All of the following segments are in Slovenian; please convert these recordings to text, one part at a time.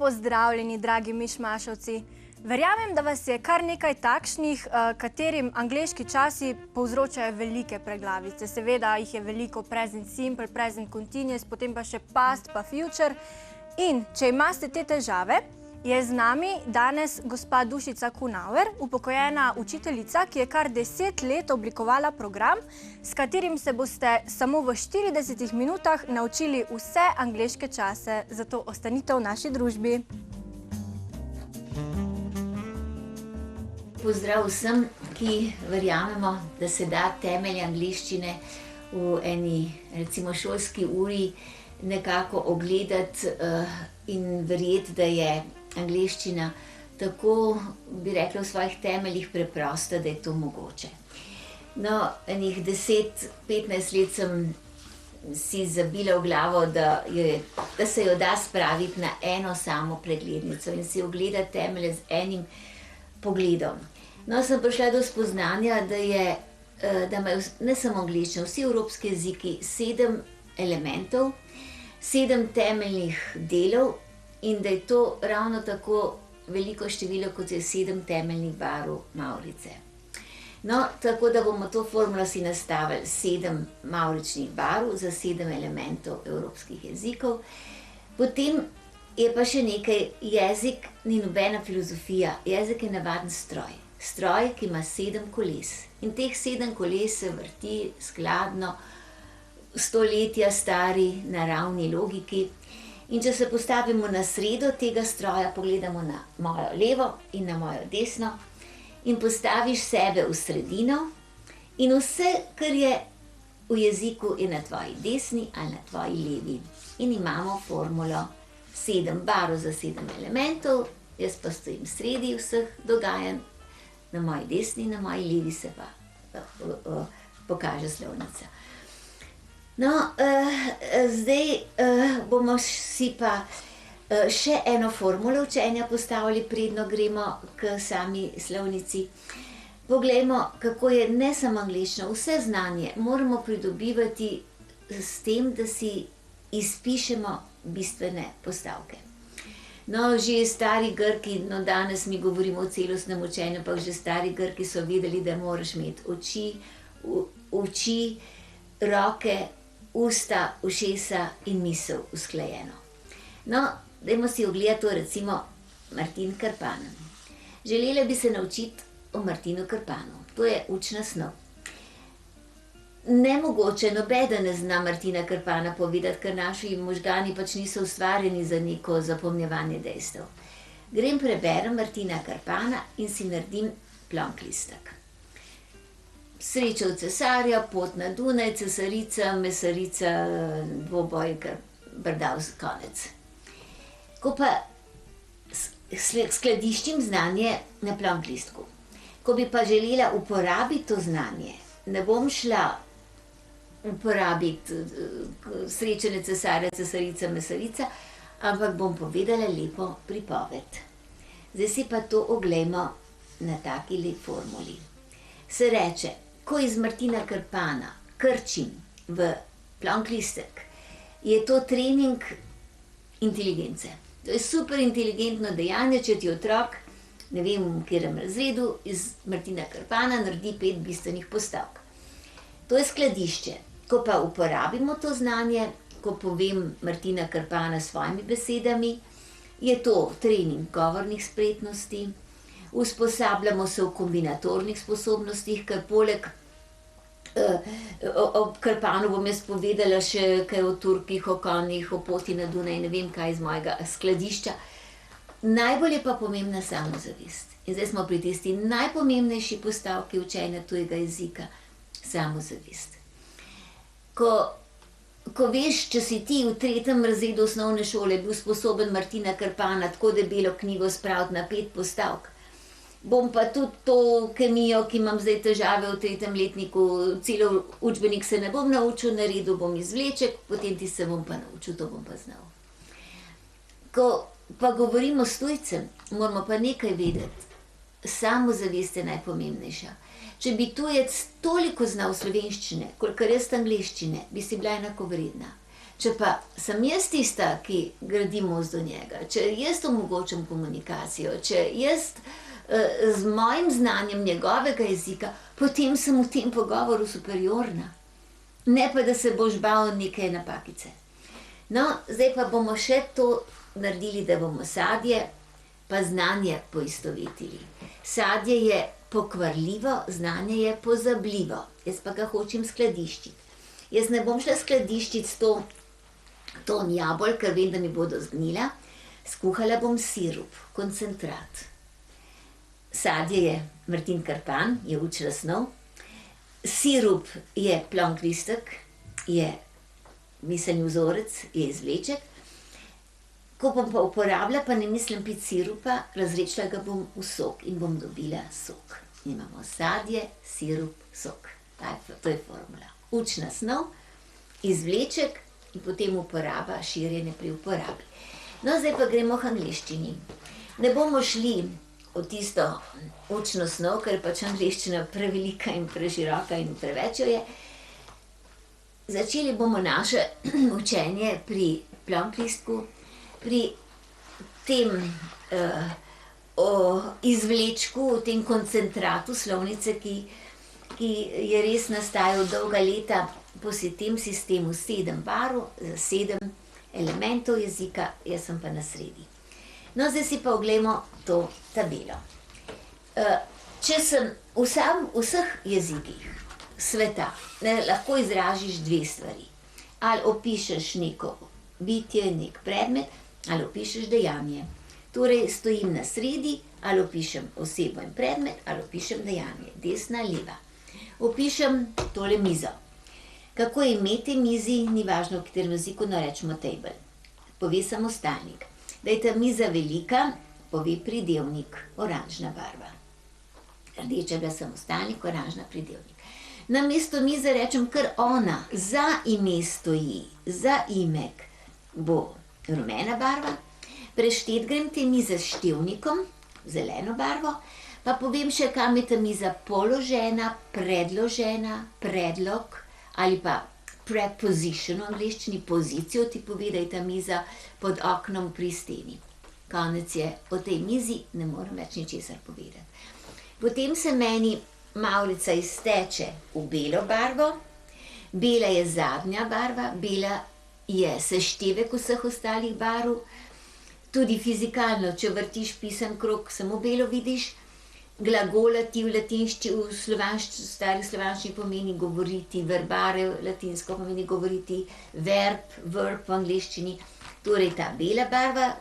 Pozdravljeni, dragi mišmašovci. Verjamem, da vas je kar nekaj takšnih, katerim angleški časi povzročajo velike preglavice. Seveda jih je veliko present simple, present continuous, potem pa še past pa future. In če imate te težave, je z nami danes gospa Dušica Kunauer, upokojena učiteljica, ki je kar 10 let oblikovala program, s katerim se boste samo v 40 minutah naučili vse angleške čase. Zato ostanite v naši družbi. Pozdrav vsem, ki verjamemo, da se da temelj angleščine v eni, recimo, šolski uri nekako ogledati in verjeti, da je angleščina tako, bi rekla, v svojih temeljih preprosta, da je to mogoče. No, enih 10-15 let sem si zabila v glavo, da se jo da spraviti na eno samo preglednico in si ogledati temelje z enim pogledom. No, sem prišla do spoznanja, da imajo ne samo angleščina, vsi evropski jeziki 7 elementov, 7 temeljnih delov in da je to ravno tako veliko število, kot je 7 temeljnih barv mavrice. No, tako da bomo to formulo si nastavili 7 mavričnih barv za 7 elementov evropskih jezikov. Potem je pa še nekaj, jezik ni nobena filozofija, jezik je navaden stroj. Stroj, ki ima 7 koles. In teh 7 koles se vrti skladno stoletja stari naravni logiki. In če se postavimo na sredo tega stroja, pogledamo na mojo levo in na mojo desno in postaviš sebe v sredino in vse, kar je v jeziku, je na tvoji desni ali na tvoji levi. In imamo formulo 7 barv za 7 elementov, jaz pa stojim sredi vseh dogajanj, na moji desni in na moji levi se pa pokaže slovnica. No, zdaj bomo si pa še eno formulo učenja postavili, predno gremo k sami slovnici. Poglejmo, kako je ne samo angleščina, vse znanje moramo pridobivati s tem, da si izpišemo bistvene postavke. No, že stari Grki, no danes mi govorimo o celostnem učenju, pa že stari Grki so vedeli, da moraš imeti oči, roke, usta, ušesa in misel usklajeno. No, dajmo si ogledati to, recimo Martin Krpan. Želela bi se naučiti o Martinu Krpanu. To je učna snov. Nemogoče, nobeden ne zna Martina Krpana povedati, ker naši možgani pač niso ustvarjeni za neko zapomnjevanje dejstev. Grem, preberem Martina Krpana in si naredim plonk listek. Srečal cesarja, pot na Dunaj, cesarica, mesarica, dvoboj, brdavs, konec. Ko pa skladiščim znanje na plonk listku, ko bi pa želela uporabiti to znanje, ne bom šla uporabiti srečanje cesarja, cesarica, mesarica, ampak bom povedala lepo pripoved. Zdaj si pa to oglejmo na taki lep formuli. Se reče, ko iz Martina Krpana krčim v plonk listek, je to trening inteligence. To je super inteligentno dejanje, če ti otrok, ne vem, v katerem razredu, iz Martina Krpana naredi 5 bistvenih postavk. To je skladišče. Ko pa uporabimo to znanje, ko povem Martina Krpana s svojimi besedami, je to trening govornih spretnosti, usposabljamo se v kombinatornih sposobnostih, ker poleg o Krpanu bom jaz povedala še kaj o Turkih, o konjih, o poti na Dunaj, ne vem kaj iz mojega skladišča. Najbolj je pa pomembna samozavest. In zdaj smo pri tisti najpomembnejši postavki učenja tujega jezika, samozavest. Ko veš, če si ti v 3. razredu osnovne šole bil sposoben Martina Krpana tako debelo knjigo spraviti na 5 postavk, bom pa tudi to kemijo, ki imam zdaj težave v 3. letniku, celo učbenik se ne bom naučil, naredil bom izvleček, potem ti se bom pa naučil, to bom pa znal. Ko pa govorimo s tujcem, moramo pa nekaj vedeti. Samozavest je najpomembnejša. Če bi tujec toliko znal slovenščine, kolikor jaz angleščine, bi si bila enakovredna. Če pa sem jaz tista, ki gradi most do njega, če jaz omogočam komunikacijo, če jaz z mojim znanjem njegovega jezika, potem sem v tem pogovoru superiorna. Ne pa, da se boš bal neke napakice. No, zdaj pa bomo še to naredili, da bomo sadje pa znanje poistovetili. Sadje je pokvarljivo, znanje je pozabljivo. Jaz pa ga hočem skladiščiti. Jaz ne bom šla skladiščiti 100 ton jabolk, ker vem, da mi bodo zgnila. Skuhala bom sirup, koncentrat. Sadje je Martin Krpan, je učna snov. Sirup je plonk listek, je miselni vzorec, je izvleček. Ko bom pa uporabila, pa ne mislim piti sirupa, razredčila ga bom v sok in bom dobila sok. Imamo sadje, sirup, sok. To je formula. Učna snov, izvleček in potem uporaba, širjenje pri uporabi. No, zdaj pa gremo k angleščini. Ne bomo šli v tisto učno snov, ker pač angleščina prevelika in preširoka in preveč jo je. Začeli bomo naše učenje pri plonk listku, pri tem izvlečku, v tem koncentratu slovnice, ki je res nastajal dolga leta po tem sistemu 7 barv, 7 elementov jezika, jaz sem pa na sredi. No, zdaj si pa oglejmo to tabelo. Če sem v vseh jezikih sveta, lahko izražiš dve stvari. Ali opišeš neko bitje, nek predmet, ali opišeš dejanje. Torej, stojim na sredi, ali opišem osebo in predmet, ali opišem dejanje. Desna, leva. Opišem tole mizo. Kako je ime te mizi, ni važno, v katerem jeziku, no rečemo table. Pove samostalnik. Da je ta miza velika, pove pridevnik, oranžna barva. Rdeča je bila samostalnik, oranžna pridevnik. Namesto mize rečem kar ona, za ime stoji, za imek bo rumena barva. Preštet grem te mize s števnikom, zeleno barvo, pa povem še, kam je ta miza položena, predložena, predlog ali pa preposition v angleščini, pozicijo ti pove, da je ta miza pod oknom pri steni. Konec je, o tej mizi ne morem več ničesar povedati. Potem se meni mavrica izteče v belo barvo, bela je zadnja barva, bela je seštevek vseh ostalih barv, tudi fizikalno, če vrtiš pisan krog, samo belo vidiš, glagolati v latinščini, v stari slovanščini pomeni govoriti, verbare latinsko pomeni govoriti, verb v angleščini, torej ta bela barva,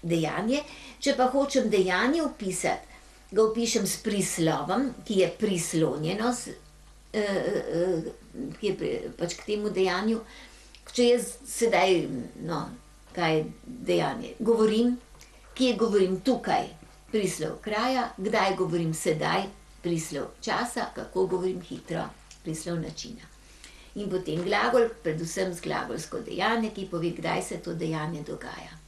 dejanje. Če pa hočem dejanje opisati, ga opišem s prislovom, ki je prislonjeno, ki je pač k temu dejanju. Če jaz sedaj, no, kaj je dejanje, govorim, kje govorim tukaj, prislov kraja, kdaj govorim sedaj, prislov časa, kako govorim hitro, prislov načina. In potem glagol, predvsem z glagolsko dejanje, ki pove, kdaj se to dejanje dogaja.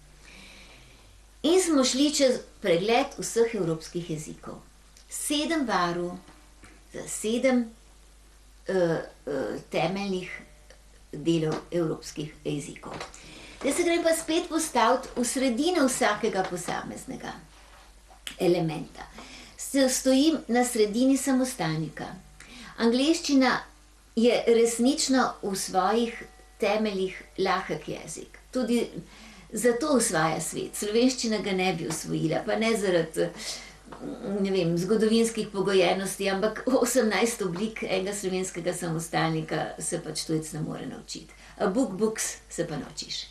In smo šli čez pregled vseh evropskih jezikov. 7 barv za 7 temeljnih delov evropskih jezikov. Zdaj se grem pa spet postaviti v sredino vsakega posameznega elementa. Stojim na sredini samostalnika. Angleščina je resnično v svojih temeljih lahek jezik. Tudi zato osvaja svet. Slovenščina ga ne bi osvojila, pa ne zaradi, ne vem, zgodovinskih pogojenosti, ampak 18 oblik enega slovenskega samostalnika se pač tujec ne more naučiti. A books se pa naučiš.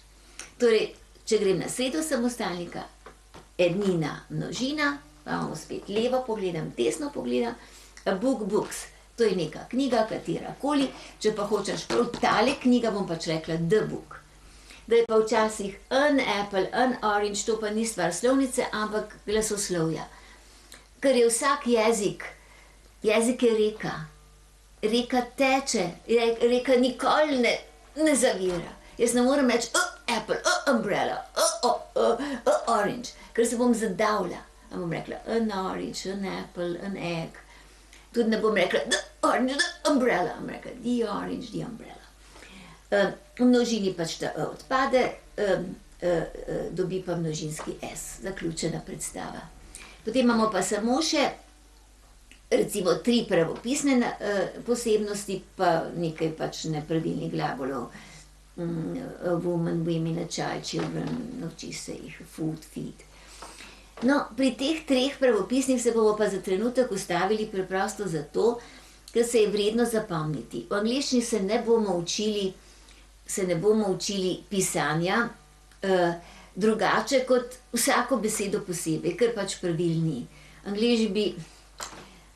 Torej, če grem na sredo samostalnika, ednina, množina, pa imamo spet levo pogledam, desno pogledam, a books, to je neka knjiga, katerakoli, če pa hočeš prav tale knjiga, bom pač rekla the book. Da je pa včasih an apple, an orange, to pa ni stvar slovnice, ampak glasoslovja. Ker je vsak jezik je reka. Reka teče, reka nikoli ne zavira. Jaz ne morem reči apple, umbrella, orange, ker se bom zadavila. Bom rekla an orange, an apple, an egg. Tudi ne bom rekla the orange, the umbrella, bom rekla the orange, the umbrella. V množini pač ta odpade, dobi pa množinski S, zaključena predstava. Potem imamo pa samo še recimo 3 pravopisne posebnosti, pa nekaj pač nepravilnih glagolov. Woman, women, a child, children, nauči se jih, food, feed. No, pri teh 3 pravopisnih se bomo pa za trenutek ustavili preprosto zato, ker se je vredno zapomniti. V angleščini se ne bomo učili pisanja drugače kot vsako besedo posebej, ker pač pravil ni. Angleži bi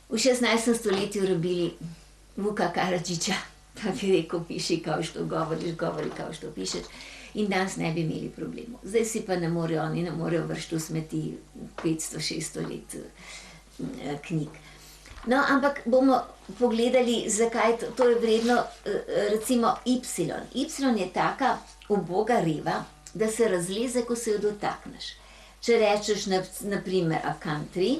v 16. stoletju rabili Vuka Karadžiča, pa bi rekel, piši, kao što govoriš, govori, kao što pišeš, in danes ne bi imeli problemov. Zdaj si pa ne morejo, oni ne morejo vršiti v smeti 500-600 let knjig. No, ampak bomo pogledali, zakaj to je vredno, recimo Y. Y je taka uboga riva, da se razleze, ko se jo dotakneš. Če rečeš, na primer, a country,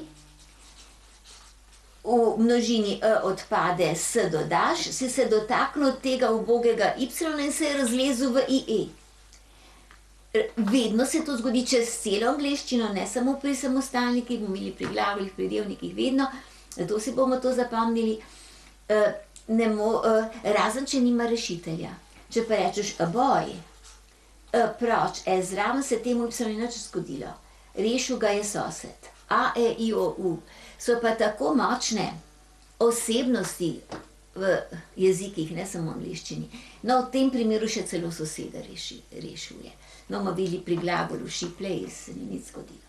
v množini odpade S dodaš, si se dotaknil tega ubogega Y in se je razlezel v IE. Vedno se to zgodi čez celo angleščino, ne samo pri samostalnikih, bomo imeli pri glagolih, pri devnikih vedno, zato si bomo to zapomnili, razen če nima rešitelja. Če pa rečeš a boy, proč, zraven se temu Y ni nič zgodilo. Rešil ga je sosed. A, E, I, O, U. So pa tako močne osebnosti v jezikih, ne samo v angleščini. No, v tem primeru še celo soseda rešuje. No, bomo videli pri glagolu she plays, se ni nič zgodilo.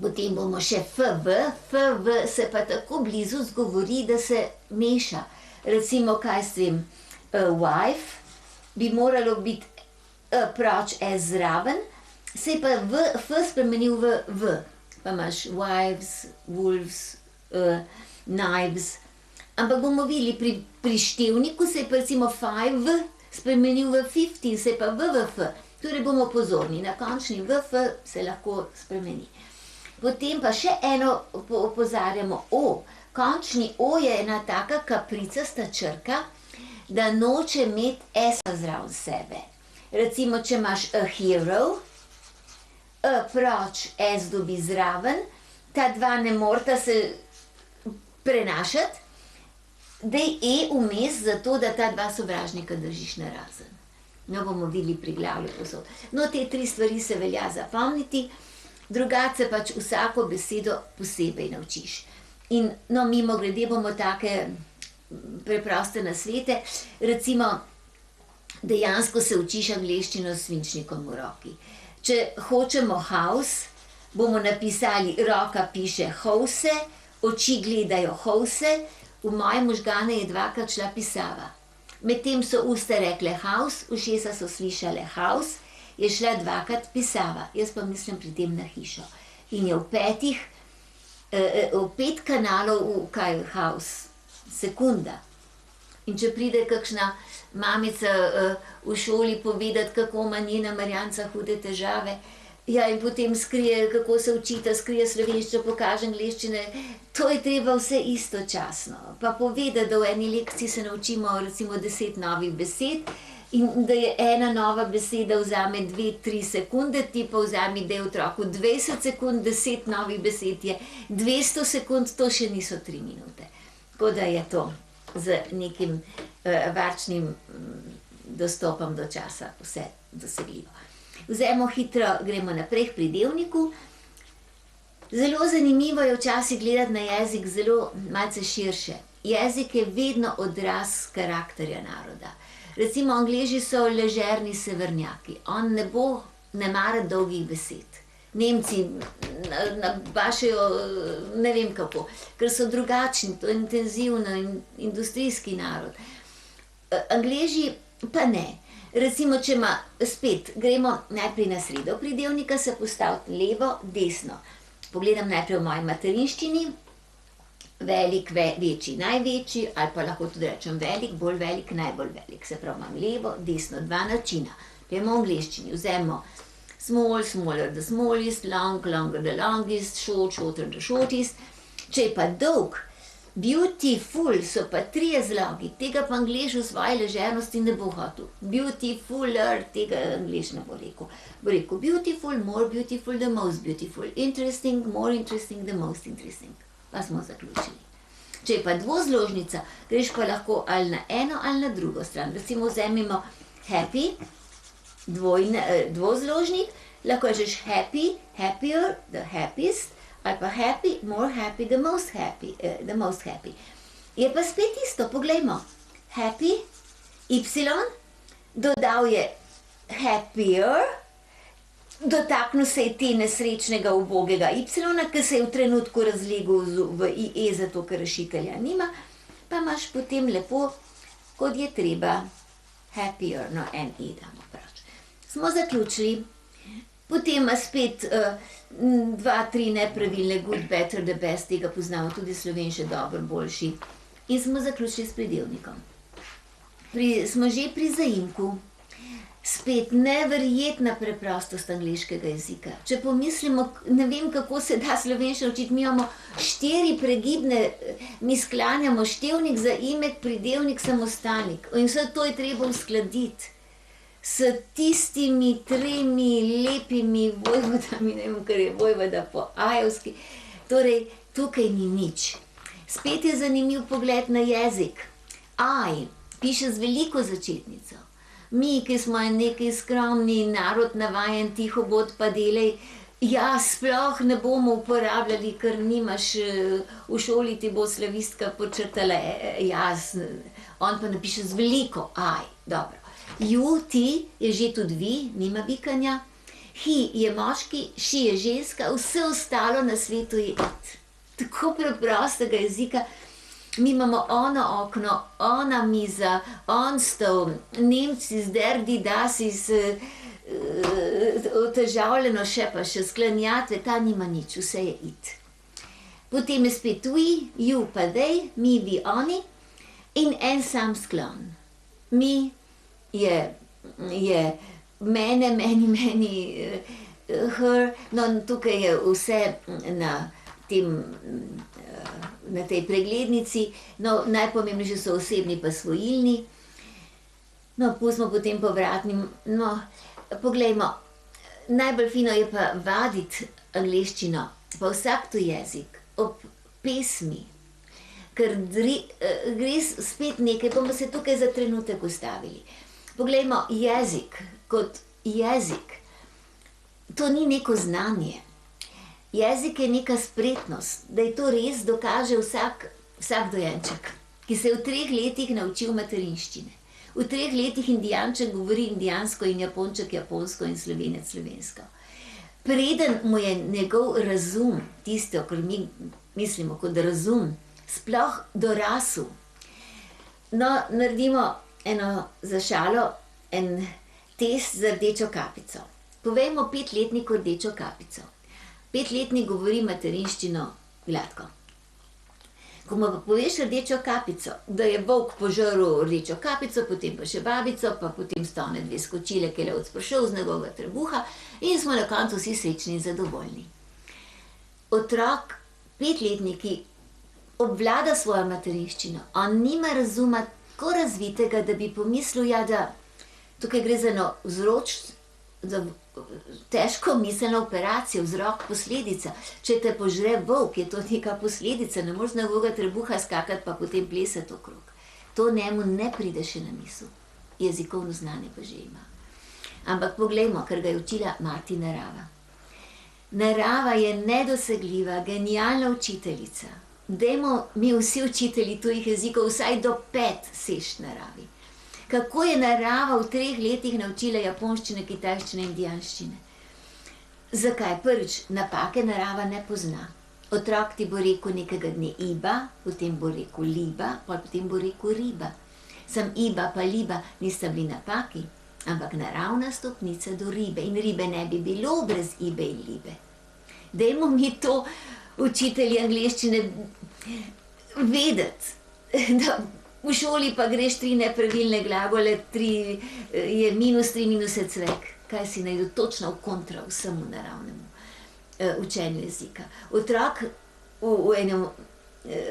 Potem bomo še FV. FV se pa tako blizu zgovori, da se meša. Recimo, kaj s tem, wife bi moralo biti proč S zraven, se je pa F spremenil v V. Pa imaš wives, wolves, knives. Ampak bomo videli, pri prištevniku se je pa recimo 5 spremenil v 15, se je pa VVF. Torej bomo pozorni, na končni VF se lahko spremeni. Potem pa še eno opozarjamo O. Končni O je ena taka kapricasta črka, da noče imeti S zraven sebe. Recimo, če imaš a hero, proč S dobi zraven, ta dva ne morata se prenašati, daj E vmes zato, da ta dva sovražnika držiš narazen. No, bomo videli pri glavi posod. No, te 3 stvari se velja zapomniti, drugače pač vsako besedo posebej naučiš. In no, mimogrede bomo take preproste nasvete, recimo, dejansko se učiš angleščino s svinčnikom v roki. Če hočemo house, bomo napisali, roka piše house, oči gledajo house, v moje možgane je 2-krat šla pisava. Medtem so usta rekle house, ušesa so slišale house, je šla 2-krat pisava. Jaz pa mislim pri tem na hišo. In je v 5 kanalov, kaj je house, sekunda. In če pride kakšna mamica v šoli povedati, kako ima njena Marjanca hude težave, ja, in potem skrije, kako se učita, skrije slovenščino, pokaže angleščine, to je treba vse istočasno. Pa povedati, da v eni lekciji se naučimo recimo 10 novih besed in da je ena nova beseda vzame 2-3 sekunde, ti pa vzame, da je otroku 20 sekund, 10 novih besed je 200 sekund, to še niso 3 minute. Tako da je to z nekim varčnim dostopom do časa vse dosegljivo. Vzemo hitro, gremo naprej k pridevniku. Zelo zanimivo je včasih gledati na jezik zelo malce širše. Jezik je vedno odraz karakterja naroda. Recimo, Angleži so ležerni severnjaki. On ne mara dolgih besed. Nemci nabašajo ne vem kako, ker so drugačni, to je intenzivno in industrijski narod. Angleži pa ne. Recimo, če ima spet, gremo najprej na sredo pridevnika, se postaviti levo, desno. Pogledam najprej v moji materinščini, velik, večji, največji, ali pa lahko tudi rečem velik, bolj velik, najbolj velik. Se pravi, imam levo, desno, 2 načina. Pojmo v angleščini, vzemo small, smaller the smallest, long, longer the longest, short, shorter the shortest. Če je pa dolg, Beautiful so pa 3 zlogi, tega pa Anglež v svoji ležernosti ne bo hotel. Beautifuler, tega Anglež ne bo rekel. Bo rekel beautiful, more beautiful, the most beautiful. Interesting, more interesting, the most interesting. Pa smo zaključili. Če je pa dvozložnica, greš pa lahko ali na eno ali na drugo stran. Recimo vzemimo happy, dvozložnik, lahko rečeš happy, happier, the happiest, ali pa happy, more happy, the most happy, the most happy. Je pa spet isto, poglejmo. Happy, y, dodal je happier, dotaknil se je te nesrečnega ubogega y, ki se je v trenutku razlegel v IE, zato ker rešitelja nima, pa imaš potem lepo, kot je treba, happier, no en I damo prav. Smo zaključili. Potem ima spet 2-3 nepravilne, good, better, the best, tega poznamo tudi slovenše, dobro, boljši. In smo zaključili s pridevnikom. Smo že pri zaimku. Spet neverjetna preprostost angleškega jezika. Če pomislimo, ne vem, kako se da slovenščino učiti, mi imamo 4 pregibne, mi sklanjamo števnik, zaimek, pridevnik, samostalnik. In vse to je treba uskladiti s tistimi 3 lepimi vojvodami, ne vem, kar je vojvoda po ajovski. Torej, tukaj ni nič. Spet je zanimiv pogled na jezik. Aj piše z veliko začetnico. Mi, ki smo neki skromni narod, navajen tiho bod pa delaj, ja, sploh ne bomo uporabljali, ker nimaš, v šoli ti bo slavistka počrtala jasno. On pa napiše z veliko aj, dobro. You, ti je že tudi vi, nima bikanja. He je moški, she je ženska, vse ostalo na svetu je it. Tako preprostega jezika. Mi imamo ono okno, ona miza, on stol, Nemci zderdi dasi, otežavljeno še pa še sklanjatve, ta nima nič, vse je it. Potem je spet we, you pa they, mi, vi, oni in en sam sklon. Mi je mene, meni, her, no tukaj je vse na tej preglednici, no najpomembnejši so osebni pa svojilni, no pustimo potem povratnim, no poglejmo, najbolj fino je pa vaditi angleščino, pa vsak to jezik, ob pesmi, ker gre spet nekaj, bomo se tukaj za trenutek ustavili. Poglejmo, jezik kot jezik, to ni neko znanje. Jezik je neka spretnost, da je to res, dokaže vsak dojenček, ki se je v 3 letih naučil materinščine. V 3 letih indijanček govori indijansko in japonček japonsko in slovenec slovensko. Preden mu je njegov razum, tisto, kar mi mislimo kot razum, sploh dorasel. No, naredimo eno za šalo, en test za rdečo kapico. Povejmo 5-letniku rdečo kapico. 5-letnik govori materinščino gladko. Ko mu pa poveš rdečo kapico, da je volk požrl rdečo kapico, potem pa še babico, pa potem stane 2 skočile, ki je le odspršel z njegovega trebuha in smo na koncu vsi srečni in zadovoljni. Otrok, 5-letniki, obvlada svojo materinščino. On nima razuma tako razvitega, da bi pomislil, ja, da tukaj gre za eno za težko miselno operacijo, vzrok, posledica. Če te požre volk, je to neka posledica, ne moreš na njegovega trebuha skakati pa potem plesati okrog. To njemu ne pride še na misel. Jezikovno znanje pa že ima. Ampak poglejmo, ker ga je učila mati narava. Narava je nedosegljiva, genialna učiteljica. Dajmo mi vsi učitelji tujih jezikov vsaj do 5 seč naravi. Kako je narava v 3 letih naučila japonščine, kitajščine in indijanščine? Zakaj? Prvič, napake narava ne pozna. Otrok ti bo rekel nekega dne iba, potem bo rekel liba, potem bo rekel riba. Sam iba pa liba nista bili napaki, ampak naravna stopnica do ribe. In ribe ne bi bilo brez ibe in libe. Dajmo mi to, učitelji angleščine, vedeti, da v šoli pa greš 3 nepravilne glagole, je -3 minus je cvek. Kaj si najdel točno v kontra vsemu naravnemu učenju jezika. Otrok v enem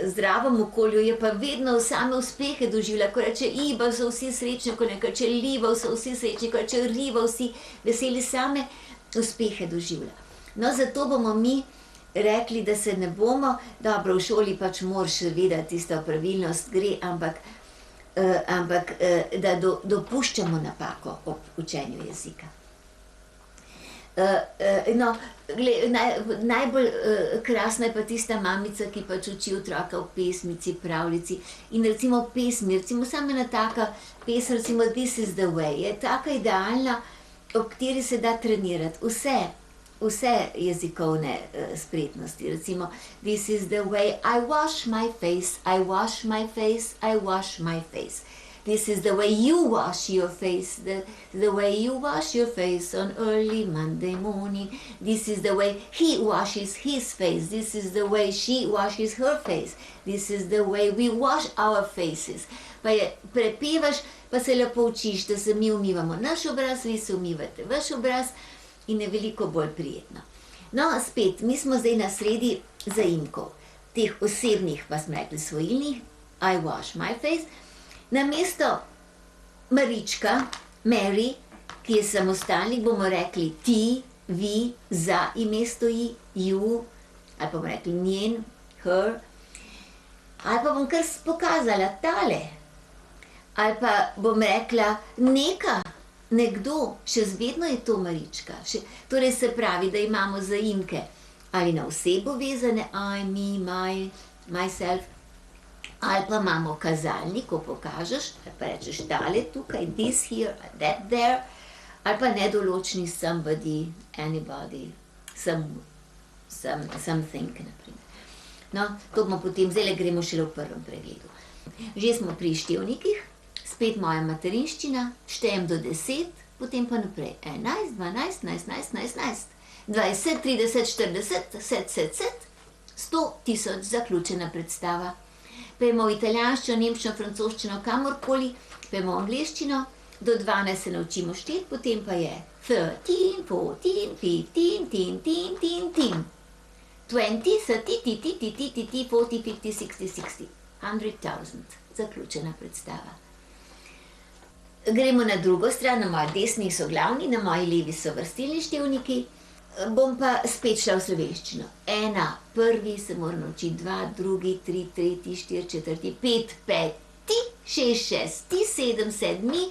zdravem okolju je pa vedno same uspehe doživlja, ko reče Iba, so vsi srečni, ko reče Liva, so vsi srečni, ko reče Riva, vsi veseli, same uspehe doživlja. No, zato bomo mi rekli, da se ne bomo, dobro, v šoli pač moraš vedeti, tista pravilnost gre, ampak da dopuščamo napako ob učenju jezika. No, najbolj krasna je pa tista mamica, ki pač uči otroka v pesmici, pravljici in recimo v pesmi, recimo samo ena taka pesem, recimo This is the way, je taka idealna, ob kateri se da trenirati vse jezikovne spretnosti, recimo This is the way I wash my face, I wash my face, I wash my face. This is the way you wash your face, the way you wash your face on early Monday morning. This is the way he washes his face. This is the way she washes her face. This is the way we wash our faces. Pa je prepevaš, pa se lepo učiš, da se mi umivamo naš obraz, vi se umivate vaš obraz in je veliko bolj prijetno. No, spet, mi smo zdaj na sredi zaimkov, teh osebnih, pa smo rekli svojilnih, I wash my face. Namesto Marička, Mary, ki je samostalnik, bomo rekli ti, vi, za ime stoji, you, ali pa bomo rekli njen, her, ali pa bom kar pokazala tale, ali pa bom rekla neka, nekdo, še vedno je to Marička. Torej se pravi, da imamo zaimke ali na osebo vezane, I, me, my, myself, ali pa imamo kazalnik, ko pokažeš, ali pa rečeš tale tukaj, this here, that there, ali pa nedoločni somebody, anybody, something, naprimer. No, to bomo potem, zdaj gremo šele v prvem pregledu. Že smo pri števnikih, spet moja materinščina, štejem do 10, potem pa naprej 11, 12, 13, 14, 20, 30, 40, 70, 100 000, zaključena predstava. Pojmo v italijanščino, nemščino, francoščino, kamorkoli, pojmo v angleščino, do 12 se naučimo šteti, potem pa je 13, 14, 15, 10, 20, 30, 40, 50, 60, 100,000, zaključena predstava. Gremo na drugo stran, na moji desni so glavni, na moji levi so vrstilni števniki. Bom pa spet šla v slovenščino. 1, prvi se moram naučiti, 2, drugi, 3, tretji, 4, četrti, 5, peti, 6, šesti, 7, sedmi,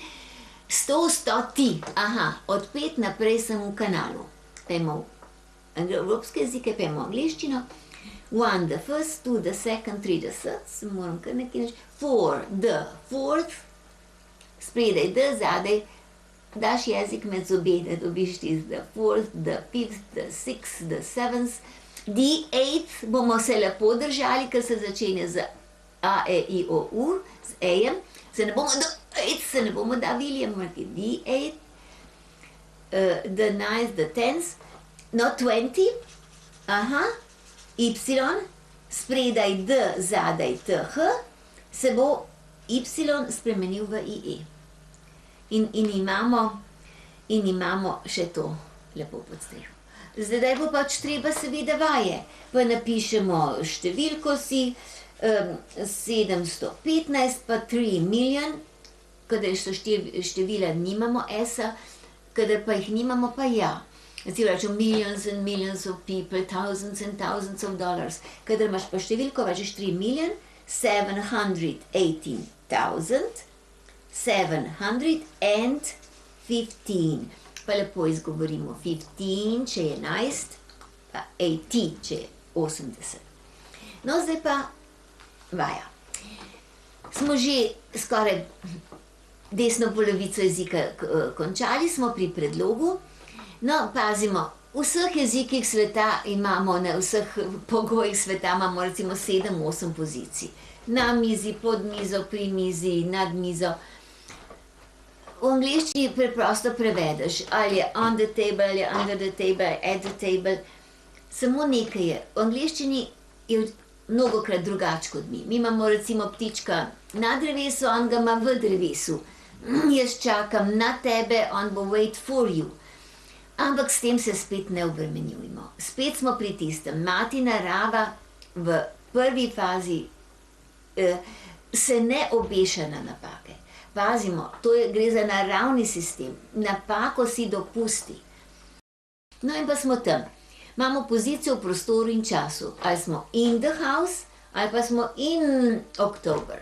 100, 100. Aha, od 5 naprej sem v kanalu. Pejmo evropske jezike, pejmo angleščino. 1, the first, 2, the second, 3, the third, se moram kar nekaj reči. 4, the fourth, spredaj d, zadaj, daš jezik med zobe, da dobiš tisti the fourth, the fifth, the sixth, the seventh. The eighth bomo se lepo držali, ker se začenja z A, E, I, O, U, z E-jem. Se ne bomo davili, bomo rekli the eighth, the ninth, the tenth, no 20, aha, Y, spredaj D, zadaj T, H, se bo Y spremenil v IE. In imamo še to lepo pod streho. Zdaj bo pač treba seveda vaje. Pa napišemo številko si, 715 pa 3 million, kadar so števila nimamo S-a, kadar pa jih nimamo pa ja. Recimo rečemo millions and millions of people, thousands and thousands of dollars. Kadar imaš pa številko, rečeš 3 million, 718,000, 715, pa lepo izgovorimo 15, če je 11, pa 80, če je 80. No, zdaj pa vaja. Smo že skoraj desno polovico jezika končali, smo pri predlogu. No, pazimo, v vseh jezikih sveta imamo, na vseh pogojih sveta imamo recimo 7-8 pozicij. Na mizi, pod mizo, pri mizi, nad mizo. V angleščini preprosto prevedeš, ali je on the table, ali je under the table, at the table. Samo nekaj je. V angleščini je mnogokrat drugače kot mi. Mi imamo recimo ptička na drevesu, on ga ima v drevesu. Jaz čakam na tebe, on bo wait for you. Ampak s tem se spet ne obremenjujemo. Spet smo pri tistem. Mati narava v prvi fazi se ne obeša na napake. Pazimo, gre za naravni sistem, napako si dopusti. No in pa smo tam. Imamo pozicijo v prostoru in času. Ali smo in the house, ali pa smo in October.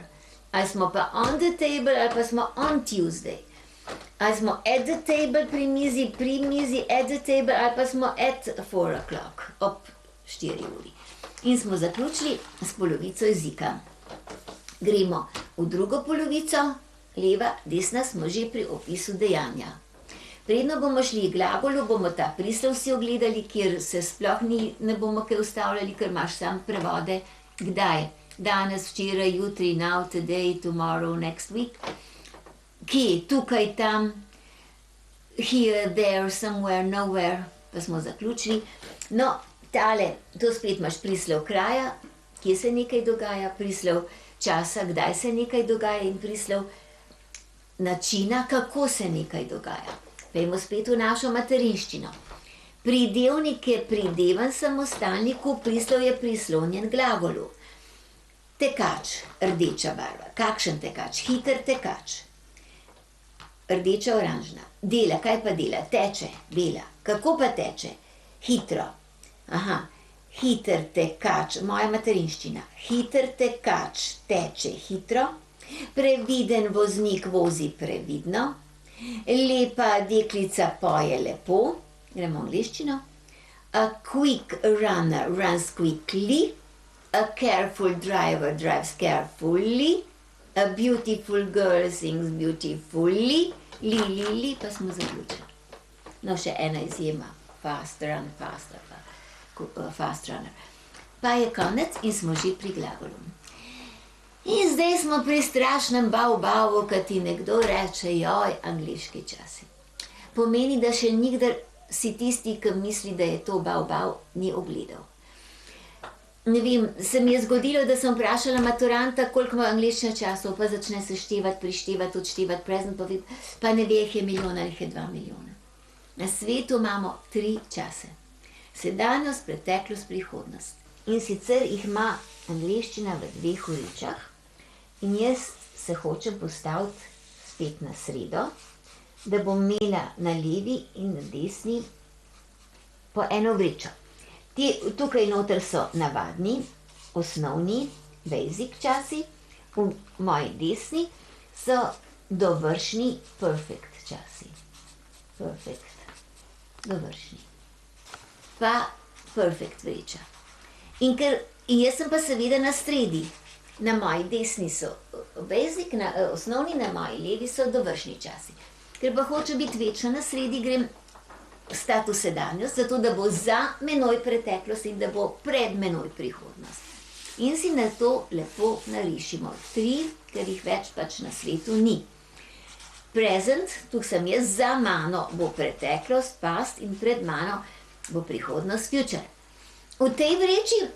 Ali smo pa on the table, ali pa smo on Tuesday. Ali smo at the table pri mizi at the table, ali pa smo at 4 o'clock, ob 4 uri. In smo zaključili s polovico jezika. Gremo v drugo polovico, leva, desna, smo že pri opisu dejanja. Predno bomo šli glagolu, bomo ta prislov si ogledali, kjer se sploh ne bomo kaj ustavljali, ker imaš sam prevode. Kdaj? Danes, včeraj, jutri, now, today, tomorrow, next week. Kje? Tukaj, tam, here, there, somewhere, nowhere, pa smo zaključili. No, to spet imaš prislov kraja, kje se nekaj dogaja, prislov časa, kdaj se nekaj dogaja in prislov načina, kako se nekaj dogaja. Pejmo spet v našo materinščino. Pridevnik je pridevan samostalniku, prislov je prislonjen glagolu. Tekač, rdeča barva. Kakšen tekač? Hiter tekač. Rdeča, oranžna. Dela, kaj pa dela? Teče, bela. Kako pa teče? Hitro. Aha, hiter tekač, moja materinščina. Hiter tekač teče hitro. Previden voznik vozi previdno. Lepa deklica poje lepo. Gremo v angleščino. A quick runner runs quickly. A careful driver drives carefully. A beautiful girl sings beautifully. Li, pa smo zaključili. No, še ena izjema. Fast run, faster, fast runner. Pa je konec in smo že pri glagolu. In zdaj smo pri strašnem bavu, kad ti nekdo reče, joj, angleški časi. Pomeni, da še nikdar si tisti, ki misli, da je to bav, ni ogledal. Ne vem, se mi je zgodilo, da sem vprašala maturanta, koliko ima angleščina časov, pa začne se števati, prištevati, odštevati, present, pa ne ve, jih je milijon ali jih je 2 milijona. Na svetu imamo 3 čase. Sedanjost, preteklost, prihodnost. In sicer jih ima angleščina v 2 uričah in jaz se hočem postaviti spet na sredo, da bom imela na levi in na desni po eno vrečo. Tukaj noter so navadni, osnovni, basic časi, v moji desni so dovršni, perfect časi. Perfect, dovršni. Pa perfect vreča. In jaz sem pa seveda na sredi. Na moji desni so basic, osnovni, na moji levi so dovršni časi. Ker pa hočem biti večno na sredi, grem stati v sedanjost, zato da bo za menoj preteklost in da bo pred menoj prihodnost. In si na to lepo narišimo 3, ker jih več pač na svetu ni. Present, tukaj sem jaz, za mano bo preteklost, past, in pred mano bo prihodnost, future. V tej vreči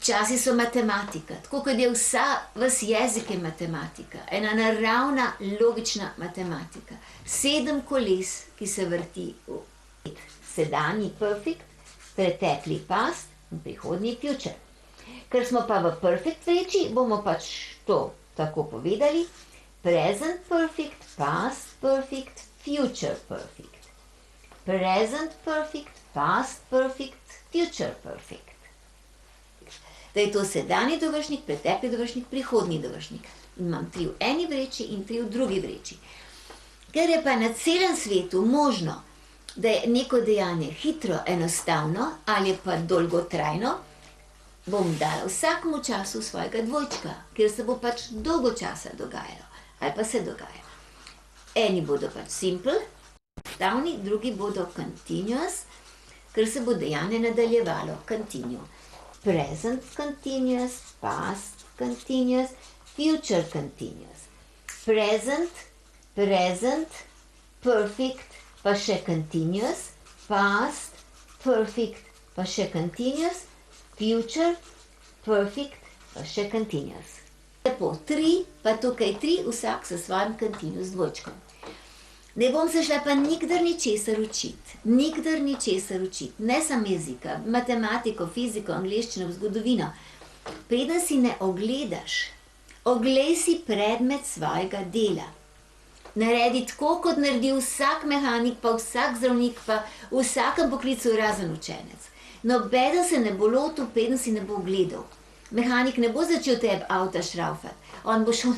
časi so matematika, tako kot je ves jezik je matematika, ena naravna, logična matematika. 7 koles, ki se vrti v sedanji perfect, pretekli past in prihodnji future. Ker smo pa v perfect vreči, bomo pač to tako povedali. Present perfect, past perfect, future perfect. Present perfect, past perfect, future perfect. Da je to sedanji dovršnik, pretekli dovršnik, prihodnji dovršnik. Imam 3 v eni vreči in 3 v drugi vreči. Ker je pa na celem svetu možno, da je neko dejanje hitro, enostavno ali pa dolgotrajno, bom dala vsakemu času svojega dvojčka, ker se bo pač dolgo časa dogajalo. Ali pa se dogaja. Eni bodo pač simple, enostavni, drugi bodo continuous, ker se bo dejanje nadaljevalo. Continue. Present continuous, past continuous, future continuous. Present, perfect, pa še continuous, past, perfect, pa še continuous, future, perfect, pa še continuous. Lepo, 3, pa tukaj 3, vsak s svojim continuous dvojčkom. Ne bom se šla pa nikdar ničesar učiti. Nikdar ničesar učiti. Ne samo jezika, matematiko, fiziko, angleščino, zgodovino. Preden si ne ogledaš, oglej si predmet svojega dela. Naredi tako, kot naredi vsak mehanik, pa vsak zdravnik, pa v vsakem poklicu razen učenec. Nobeden se ne bo lotil, preden si ne bo ogledal. Mehanik ne bo začel tebi avta šraufati. On bo šel,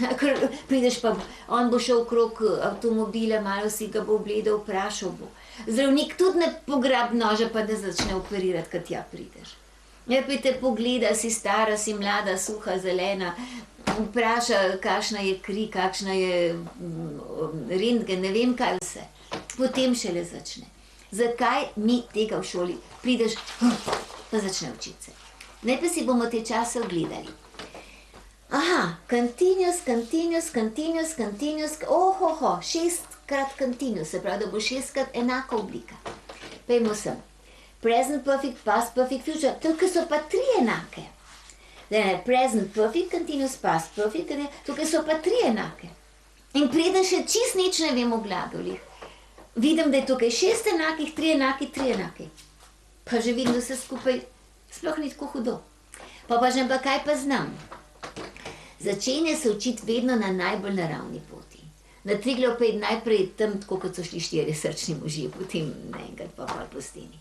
prideš pa, on bo šel okrog avtomobila, malo si ga bo ogledal, vprašal bo. Zdravnik tudi ne pograbi noža, pa da začne operirati, kad tja prideš. Najprej te pogleda, si stara, si mlada, suha, zelena, vpraša, kakšna je kri, kakšna je rentgen, ne vem kaj vse. Potem šele začne. Zakaj mi tega v šoli prideš, pa začne učiti se. Najprej si bomo te čase ogledali. Aha, continuous, 6-krat continuous, se pravi, da bo 6-krat enaka oblika. Pejmo sem. Present perfect, past perfect, future, tukaj so pa 3 enake. Present perfect, continuous, past perfect, tukaj so pa 3 enake. In preden še čist nič ne vem o glagolih, vidim, da je tukaj 6 enakih, 3 enaki, 3 enaki. Pa že vidim, da se skupaj sploh ni tako hudo. Pa že pa kaj pa znam. Začenja se učiti vedno na najbolj naravni poti. Na Triglav pa je najprej tam, tako kot so šli 4 srčni možje, potem naenkrat pa po steni.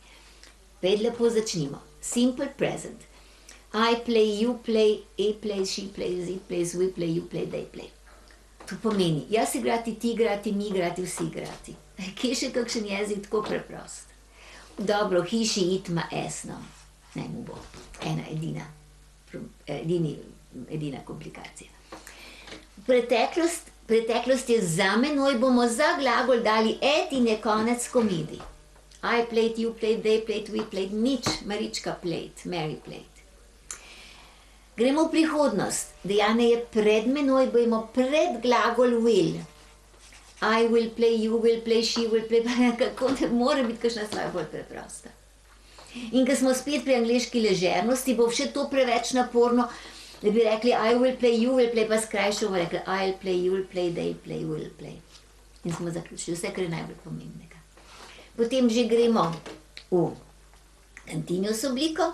Pej lepo začnimo. Simple present. I play, you play, A plays, she plays, it plays, we play, you play, they play. To pomeni, jaz igrati, ti igrati, mi igrati, vsi igrati. Kje še kakšen jezik tako preprost? Dobro, hiši it ima esno. Naj mu bo. Edina komplikacija. Preteklost je za menoj, bomo za glagol dali et in je konec komedij. I played, you played, they played, we played, Marička played, Mary played. Gremo v prihodnost. Dejanje je pred menoj, bomo pred glagol will. I will play, you will play, she will play, kako ne more biti kakšna stvar bolj preprosta. In ko smo spet pri angleški ležernosti, bo še to preveč naporno, da bi rekli I will play, you will play, pa skrajšal bomo rekli I'll play, you will play, they play, will play. In smo zaključili vse, kar je najbolj pomembnega. Potem že gremo v continuous obliko.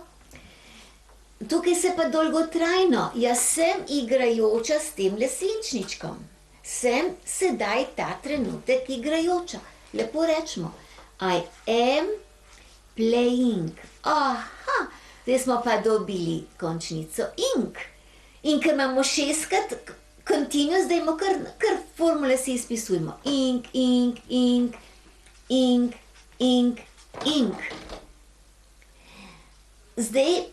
Tukaj se pa dolgotrajno, jaz sem igrajoča s tem senčničkom. Sem sedaj ta trenutek igrajoča. Lepo rečemo, I am playing. Aha, zdaj smo pa dobili končnico ink. In ker imamo 6-krat continuous, dajmo kar formule si izpisujemo. Ink, ink, ink, ink, ink, ink. Zdaj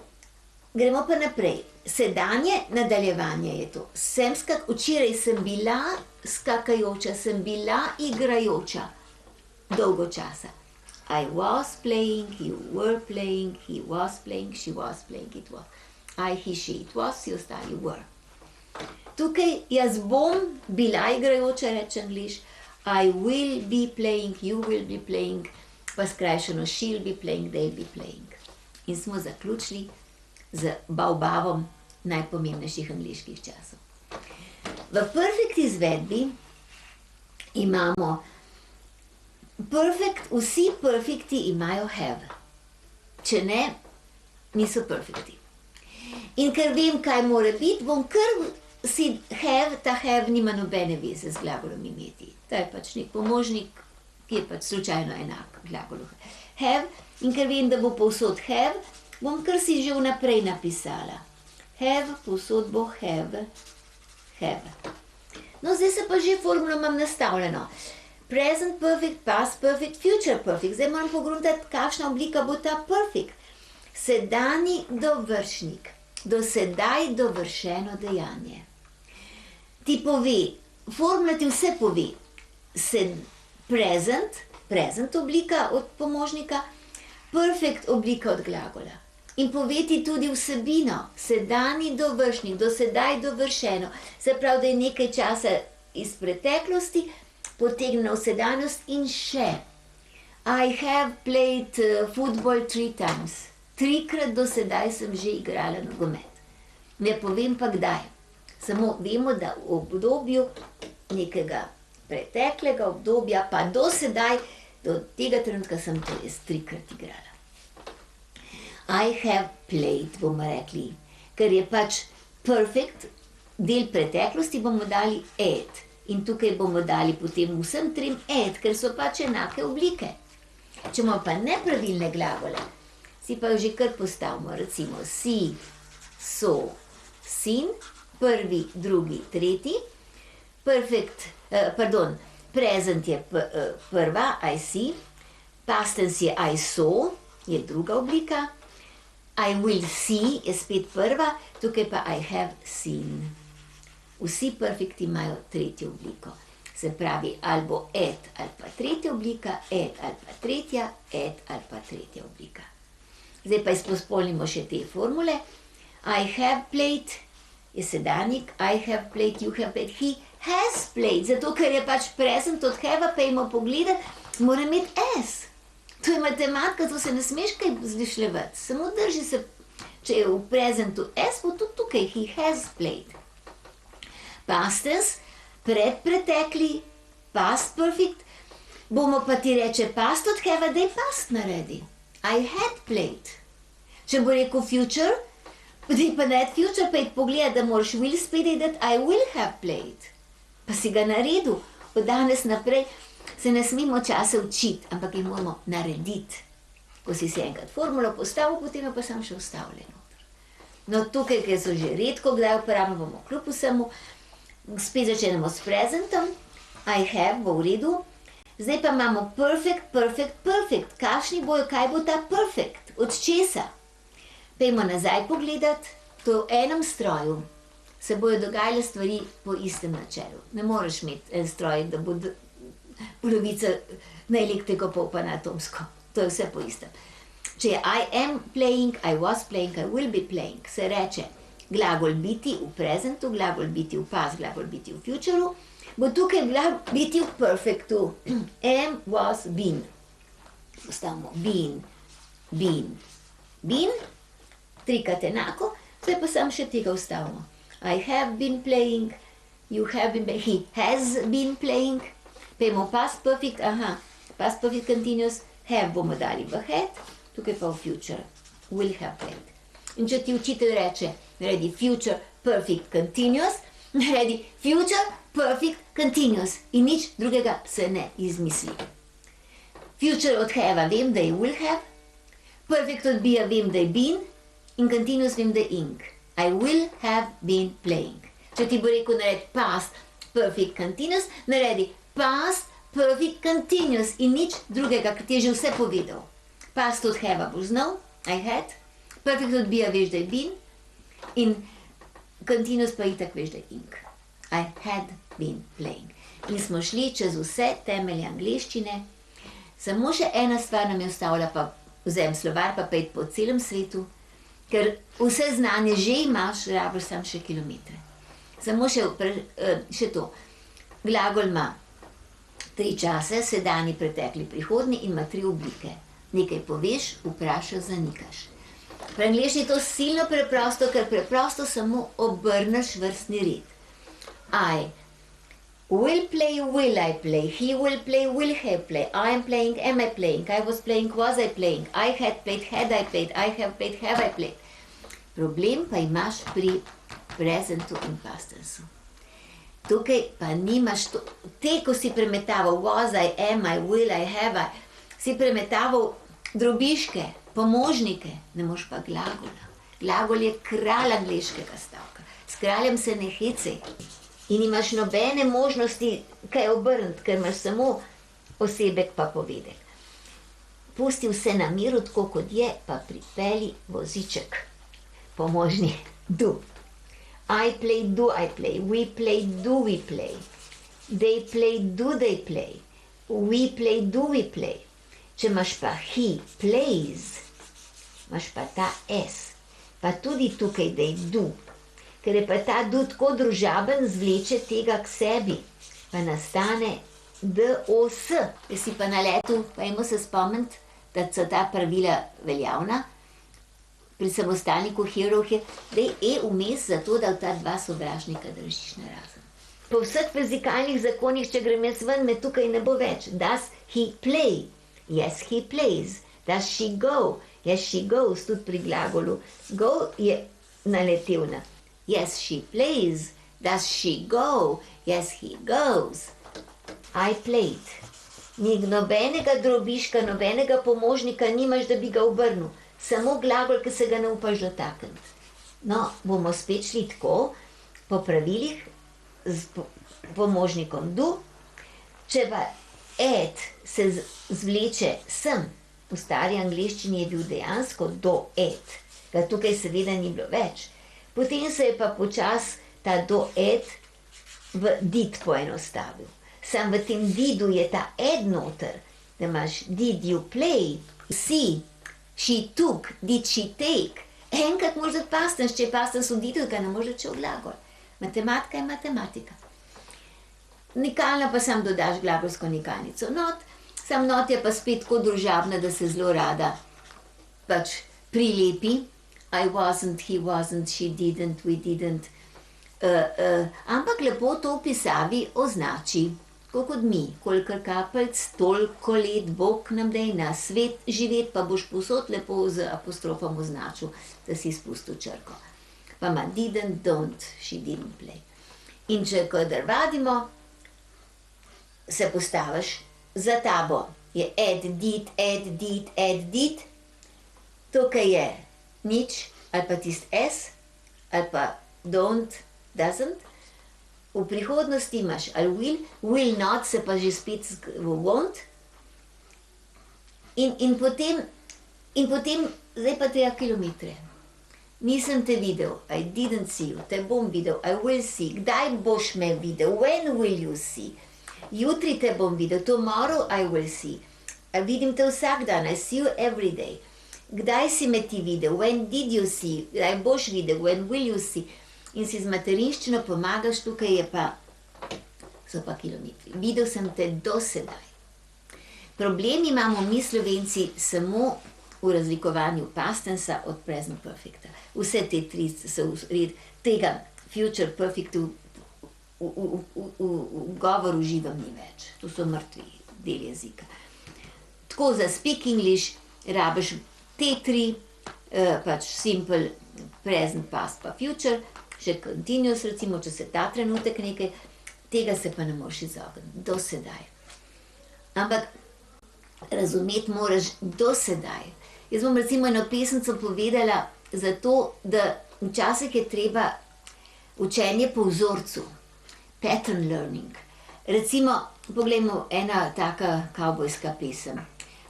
gremo pa naprej. Sedanje nadaljevanje je to. Včeraj sem bila skakajoča, sem bila igrajoča. Dolgo časa. I was playing, you were playing, he was playing, she was playing, it was. I, he, she, it was, vsi ostali were. Tukaj jaz bom bila igrajoča, reče Angliš. I will be playing, you will be playing, pa skrajšano she'll be playing, they'll be playing. In smo zaključili z baobavom najpomembnejših angleških časov. V perfect izvedbi imamo perfect, vsi perfecti imajo have. Če ne, niso perfecti. In ker vem, kaj mora biti, bom kar si have, ta have nima nobene veze z glagolom imeti. To je pač nek pomožnik, ki je pač slučajno enak glagolu have. In ker vem, da bo povsod have, bom kar si že vnaprej napisala. Have, povsod bo have, have. No, zdaj se pa že formulo imam nastavljeno. Present perfect, past perfect, future perfect. Zdaj moram pogruntati, kakšna oblika bo ta perfect. Sedanji dovršnik, do sedaj dovršeno dejanje. Ti pove, formula ti vse pove. Present oblika od pomožnika, perfect oblika od glagola. In pove ti tudi vsebino, sedanji dovršnik, do sedaj dovršeno. Se pravi, da je nekaj časa iz preteklosti, potegne v sedanjost in še. I have played football 3 times. 3-krat do sedaj sem že igrala nogomet. Ne povem pa kdaj. Samo vemo, da v obdobju nekega preteklega obdobja, pa do sedaj, do tega trenutka sem to jaz 3-krat igrala. I have played, bomo rekli, ker je pač perfect, del preteklosti bomo dali ed. In tukaj bomo dali potem vsem 3 ed, ker so pač enake oblike. Če imamo pa nepravilne glagole, si pa že kar postavimo, recimo si, so, sin, prvi, drugi, tretji, present je prva, I see, past tense je I saw, je druga oblika, I will see je spet prva, tukaj pa I have seen. Vsi perfekti imajo tretjo obliko. Se pravi, ali bo ed ali pa tretja oblika, ed ali pa tretja, ed ali pa tretja oblika. Zdaj pa izpolnimo še te formule. I have played je sedanjik, I have played, you have played, he has played, zato ker je pač present od have, pa imamo pogledati, mora imeti s. To je matematika, to se ne smeš kaj zlišljevati. Samo drži se, če je v prezentu s, bo tudi tukaj, he has played. Past tense, predpretekli, past perfect, bomo pa ti reče past od have, da je past naredi. I had played. Če bo rekel future, potem pa nared future, pa je pogleda, da moraš will spet dati, I will have played. Pa si ga naredil. Od danes naprej se ne smemo časa učiti, ampak jih moramo narediti. Ko si enkrat formulo postavil, potem je pa sam še ustavljen. No tukaj, ker so že redko kdaj uporabljamo, bomo kljub vsemu, spet začenemo s prezentom, I have bo v redu, zdaj pa imamo perfect, perfect, perfect. Kakšni bojo, kaj bo ta perfect? Od česa? Pejmo nazaj pogledati, to je v enem stroju. Se bojo dogajale stvari po istem načelu. Ne moreš imeti en stroj, da bo polovica na elektriko, pol pa na atomsko. To je vse po istem. Če je I am playing, I was playing, I will be playing, se reče glagol biti v prezentu, glagol biti v past, glagol biti v futureu, bo tukaj glagol biti v perfectu. Am, was, been. Postavimo been, been, been, 3-krat enako, zdaj pa samo še tega vstavimo. I have been playing, you have been playing, he has been playing. Pejmo past perfect, past perfect continuous, have bomo dali v had, tukaj pa v future, will have played. In če ti učitelj reče, naredi future perfect continuous, naredi future perfect continuous in nič drugega se ne izmisli. Future od have vem, da je will have, perfect od be vem, da je been in continuous vem, da je ing. I will have been playing. Če ti bo rekel naredi past perfect continuous, naredi past perfect continuous in nič drugega, ker ti je že vse povedal. Past od have boš znal, I had, perfect od be veš, da je been in continuous pa itak veš, da je ing. I had been playing. In smo šli čez vse temelje angleščine. Samo še ena stvar nam je ostavila, pa vzem slovar, pa pejt po celem svetu, ker vse znanje že imaš, rabiš sam še kilometre. Samo še to. Glagol ima 3 čase, sedanji, pretekli, prihodnji in ima 3 oblike. Nekaj poveš, vprašaš, zanikaš. Pri angleščini je to silno preprosto, ker preprosto samo obrneš vrstni red. I will play, will I play, he will play, will have play, I am playing, am I playing, I was playing, was I playing, I had played, had I played, I have played, have I played. Problem pa imaš pri prezentu in past tensu. Tukaj pa nimaš to, te, ko si premetaval was I, am I, will I, have I, si premetaval drobiške, pomožnike, ne moš pa glagola. Glagol je kralj angleškega stavka. S kraljem se ne hecej. In imaš nobene možnosti kaj obrniti, ker imaš samo osebek pa povedek. Pusti vse na miru, tako kot je, pa pripeli voziček. Pomožni, do. I play, do I play. We play, do we play. They play, do they play. We play, do we play. Če imaš pa he plays, imaš pa ta s. Pa tudi tukaj, da je do. Ker je pa ta do tako družaben, zvleče tega k sebi. Pa nastane dos. Ker si pa na letu, pa imamo se spomniti, da so ta pravila veljavna. Pri samostalniku hierarhije, da je vmes zato, da ta dva sovražnika držiš narazen. Po vseh fizikalnih zakonih, če grem jaz ven, me tukaj ne bo več. Does he play? Yes, he plays. Does she go? Yes, she goes, tudi pri glagolu. Go je naletel na. Yes, she plays. Does she go? Yes, he goes. I played. Ni nobenega drobiška, nobenega pomožnika nimaš, da bi ga obrnil. Samo glagol, ki se ga ne upaš dotakniti. No, bomo spet šli tako, po pravilih, z pomožnikom do. Če pa ed se zvleče sem, v stari angleščini je bil dejansko do ed, ga tukaj seveda ni bilo več. Potem se je pa počas ta do ed v did poenostavil. Sam v tem didu je ta ed noter, da imaš did you play, see, she took, did she take. Enkrat moraš dati pastens, če je pastens v didu, ga ne moreš reči v glagol. Matematika je matematika. Nikalna pa sam dodaš glagolsko nikalnico not, sam not je pa spet tako družabna, da se zelo rada pač prilepi. I wasn't, he wasn't, she didn't, we didn't. Ampak lepo to v pisavi označi. Tako kot mi, kolikor kapelc, toliko let Bog nam daj na svet živeti, pa boš povsod lepo z apostrofom označil, da si spustil črko. Pa ima didn't, don't, she didn't play. In če kadar vadimo, se postaviš za tabo. Je add, did, tukaj je nič, ali pa tist s, ali pa don't, doesn't. V prihodnosti imaš ali will not, se pa že spet won't. In potem, zdaj pa treba kilometre. Nisem te videl, I didn't see you, te bom videl, I will see, kdaj boš me videl, when will you see, jutri te bom videl, tomorrow I will see, vidim te vsak dan, I see you every day, kdaj si me ti videl, when did you see, kdaj boš videl, when will you see, in si z materinščino pomagaš, tukaj je pa, so pa kilometri. Videl sem te do sedaj. Problem imamo mi Slovenci samo v razlikovanju pastensa od present perfecta. Vse te tri so red, tega future perfect v govoru živem ni več. To so mrtvi del jezika. Tako za speak English rabiš te tri, pač simple, present, past pa future, še continuous, recimo, če se ta trenutek nekaj, tega se pa ne moreš izogniti, do sedaj. Ampak razumeti moraš do sedaj. Jaz bom recimo eno pesemco povedala zato, da včasih je treba učenje po vzorcu, pattern learning. Recimo, poglejmo, ena taka kavbojska pesem.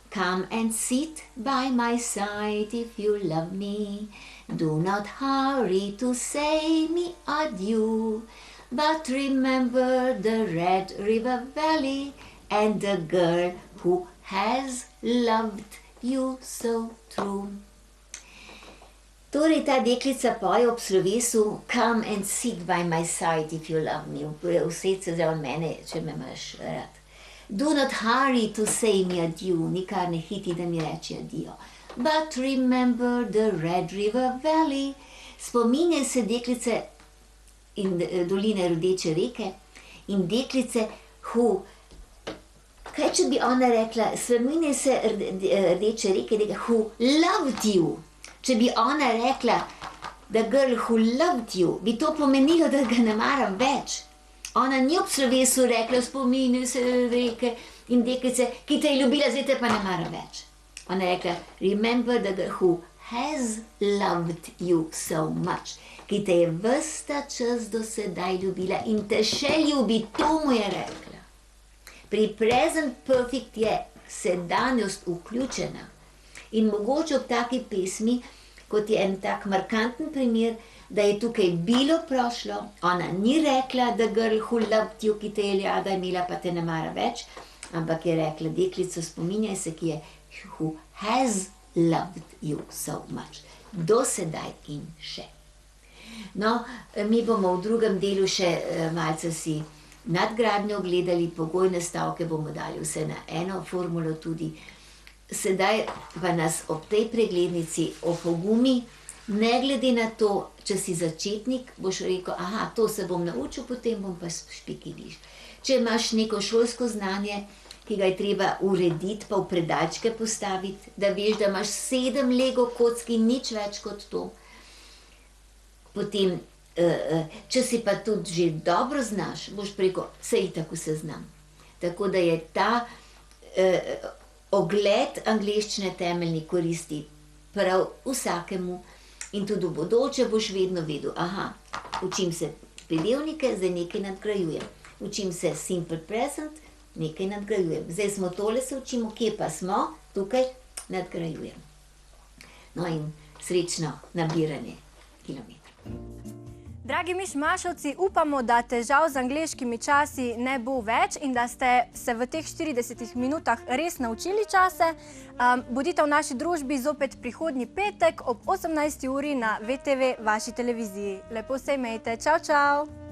Come and sit by my side if you love me. Do not hurry to say me adieu, but remember the Red River Valley and the girl who has loved you so true. Torej, ta deklica poje ob slovesu Come and sit by my side if you love me. Used se zraven mene, če me imaš rad. Do not hurry to say me adieu, nikar ne hiti, da mi reči adijo. But remember the Red River Valley. Spominjaj se deklice in doline Rdeče reke in deklice who, kaj če bi ona rekla, spominjaj se Rdeče reke, who loved you. Če bi ona rekla, the girl who loved you, bi to pomenilo, da ga ne maram več. Ona ni ob slovesu rekla, spominjaj se reke in deklice, ki te je ljubila, zdaj te pa ne mara več. Ona je rekla, remember the girl who has loved you so much, ki te je ves ta čas do sedaj ljubila in te še ljubi, to mu je rekla. Pri present perfect je sedanjost vključena in mogoče ob taki pesmi, kot je en tak markanten primer, da je tukaj bilo prošlo, ona ni rekla, the girl who loved you, ki te je rada imela, pa te ne mara več, ampak je rekla, deklico, spominjaj se, ki je who has loved you so much. Do sedaj in še. No, mi bomo v drugem delu še malce si nadgradnjo gledali, pogojne stavke bomo dali vse na eno formulo tudi. Sedaj pa nas ob tej preglednici opogumi Ne glede na to, če si začetnik, boš rekel, aha, to se bom naučil, potem bom pa špik English. Če imaš neko šolsko znanje, ki ga je treba urediti, pa v predalčke postaviti, da veš, da imaš 7 Lego kock in nič več kot to. Potem, če si pa tudi že dobro znaš, boš rekel, saj itak vse znam. Tako da je ta ogled angleščine temeljni koristi prav vsakemu in tudi v bodoče boš vedno vedel, aha, učim se pridevnike, zdaj nekaj nadgrajujem. Učim se simple present, nekaj nadgrajujem. Zdaj smo tole se učimo, kje pa smo, tukaj nadgrajujem. No in srečno nabiranje kilometrov. Dragi mišmašovci, upamo, da težav z angleškimi časi ne bo več in da ste se v teh 40 minutah res naučili čase. Bodite v naši družbi zopet prihodnji petek ob 18. uri na VTV vaši televiziji. Lepo se imejte. Čau, čau!